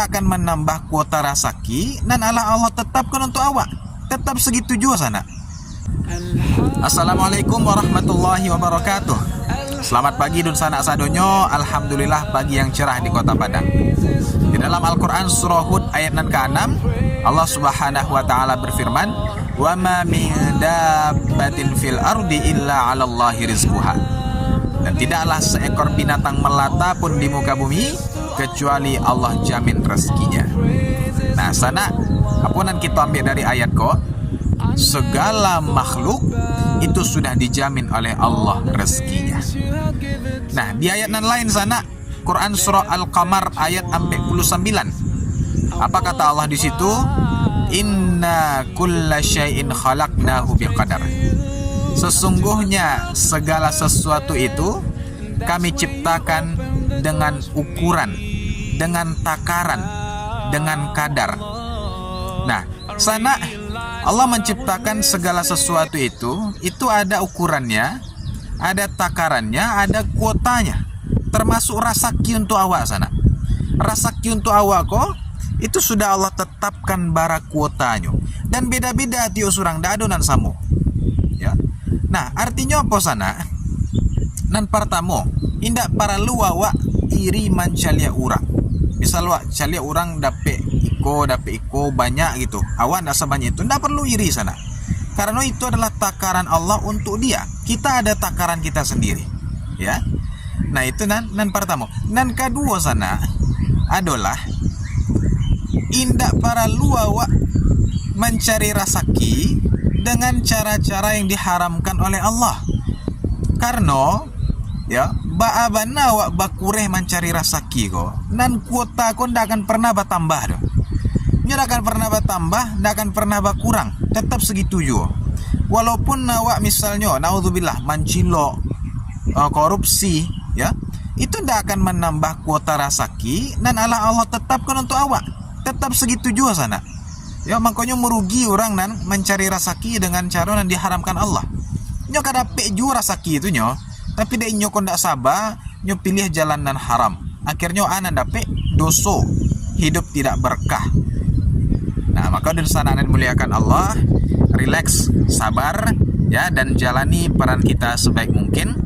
ndak akan menambah kuota rezeki dan Allah tetapkan untuk awak. Tetap segitu juga sana. Assalamualaikum warahmatullahi wabarakatuh. Selamat pagi dun sanak sadonyo. Alhamdulillah pagi yang cerah di kota Padang. Di dalam Al-Quran surah Hud ayat 6 ke-6, Allah subhanahu wa ta'ala berfirman, wa ma min dabbatin fil ardi illa 'alallahi rizquha. Dan tidaklah seekor binatang melata pun di muka bumi kecuali Allah jamin rezekinya. Nah, sana apunan kita ambil dari ayat kok, segala makhluk itu sudah dijamin oleh Allah rezekinya. Nah, di ayat yang lain sana, Quran surah Al-Qamar ayat 49. Apa kata Allah di situ? Inna kulla syai'in khalaqnahu biqadar. Sesungguhnya segala sesuatu itu kami ciptakan dengan ukuran, dengan takaran, dengan kadar. Nah, sana Allah menciptakan segala sesuatu itu ada ukurannya, ada takarannya, ada kuotanya. Termasuk rezeki untuk awak sana. Rezeki untuk awak kok itu sudah Allah tetapkan bara kuotanya. Dan beda-beda tiap surang dak adonan samo. Ya. Nah, artinya apa sana? Nan pertama, indak para lu awak iri mancalia urang. Misal wak calia orang dapat iko banyak gitu. Awak ndak sebanyak itu, ndak perlu iri sana. Karena itu adalah takaran Allah untuk dia. Kita ada takaran kita sendiri. Ya. Nah, itu nan pertama. Nan kedua sana adalah indak para lu awak mencari rezeki dengan cara-cara yang diharamkan oleh Allah. Karena ya, baabana awak bakureh mencari rezeki kok. Nan kuota kok ndak akan pernah bertambah doh. Ndak akan pernah bertambah, ndak akan pernah berkurang. Tetap segitu juga. Walaupun awak misalnya naudzubillah mencilok, korupsi, ya, itu ndak akan menambah kuota rezeki dan Allah tetapkan untuk awak. Tetap segitu juga sana. Ya, makanya merugi orang nan mencari rezeki dengan cara yang diharamkan Allah. Nyo kada pe juga rezeki itu nyo, tapi dek nyo kon ndak sabar, nyo pilih jalan nan haram. Akhirnya anak dapet dosa, hidup tidak berkah. Nah, maka dari sana dan muliakan Allah, relax, sabar, ya, dan jalani peran kita sebaik mungkin.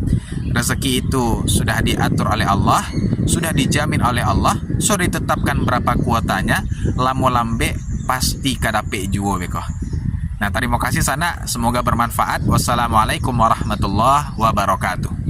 Rezeki itu sudah diatur oleh Allah, sudah dijamin oleh Allah, sudah ditetapkan berapa kuotanya, lamo lambe pasti kadape juga beko. Nah, terima kasih sana, semoga bermanfaat. Wassalamualaikum warahmatullahi wabarakatuh.